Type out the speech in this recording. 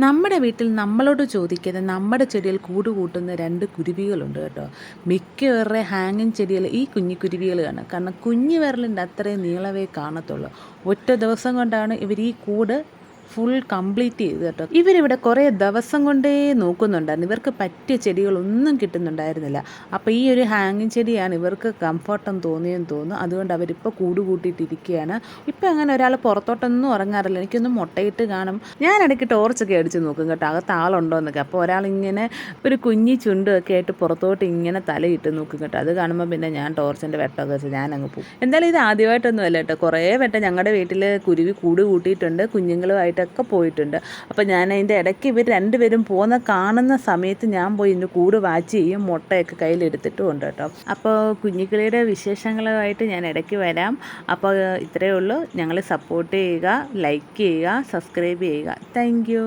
നമ്മുടെ വീട്ടിൽ നമ്മളോട് ചോദിക്കാതെ നമ്മുടെ ചെടിയിൽ കൂട് കൂട്ടുന്ന രണ്ട് കുരുവികളുണ്ട് കേട്ടോ. മിക്കവരുടെ ഹാങ്ങിങ് ചെടിയിൽ ഈ കുഞ്ഞു കുരുവികൾ കാണും. കാരണം കുഞ്ഞു വിരലിൻ്റെ അത്രയും നീളവേ കാണത്തുള്ളൂ. ഒറ്റ ദിവസം കൊണ്ടാണ് ഇവർ ഈ കൂട് ഫുൾ കംപ്ലീറ്റ് ചെയ്ത് കേട്ടോ. ഇവരിവിടെ കുറേ ദിവസം കൊണ്ടേ നോക്കുന്നുണ്ടായിരുന്നു. ഇവർക്ക് പറ്റിയ ചെടികളൊന്നും കിട്ടുന്നുണ്ടായിരുന്നില്ല. അപ്പോൾ ഈ ഒരു ഹാങ്ങിങ് ചെടിയാണ് ഇവർക്ക് കംഫർട്ടെന്ന് തോന്നിയെന്ന് തോന്നുന്നു. അതുകൊണ്ട് അവരിപ്പോൾ കൂട് കൂട്ടിയിട്ടിരിക്കുകയാണ്. ഇപ്പം അങ്ങനെ ഒരാൾ പുറത്തോട്ടൊന്നും ഇറങ്ങാറില്ല. എനിക്കൊന്നും മുട്ടയിട്ട് കാണും. ഞാൻ ഇടയ്ക്ക് ടോർച്ചൊക്കെ അടിച്ച് നോക്കും കേട്ടോ, അകത്ത് ആളുണ്ടോ എന്നൊക്കെ. അപ്പോൾ ഒരാളിങ്ങനെ ഒരു കുഞ്ഞി ചുണ്ടൊക്കെ ആയിട്ട് പുറത്തോട്ട് ഇങ്ങനെ തലയിട്ട് നോക്കും കേട്ടോ. അത് കാണുമ്പോൾ പിന്നെ ഞാൻ ടോർച്ചിൻ്റെ വെട്ടമൊക്കെ വെച്ച് ഞാൻ അങ്ങ് പോകും. എന്തായാലും ഇത് ആദ്യമായിട്ടൊന്നും അല്ല കേട്ടോ. കുറേ വട്ടം ഞങ്ങളുടെ വീട്ടിൽ കുരുവി കൂട് കൂട്ടിയിട്ടുണ്ട്, കുഞ്ഞുങ്ങളുമായിട്ടൊക്കെ പോയിട്ടുണ്ട്. അപ്പോൾ ഞാൻ അതിൻ്റെ ഇടയ്ക്ക് ഇവർ രണ്ടുപേരും കാണുന്ന സമയത്ത് ഞാൻ പോയി ഇന്ന് കൂട് വാച്ച് ചെയ്യും, മുട്ടയൊക്കെ കയ്യിലെടുത്തിട്ടും ഉണ്ട് കേട്ടോ. അപ്പോൾ കുഞ്ഞിക്കിളിയുടെ വിശേഷങ്ങളുമായിട്ട് ഞാൻ ഇടയ്ക്ക് വരാം. അപ്പോൾ ഇത്രയേ ഉള്ളൂ. ഞങ്ങൾ സപ്പോർട്ട് ചെയ്യുക, ലൈക്ക് ചെയ്യുക, സബ്സ്ക്രൈബ് ചെയ്യുക. Thank you.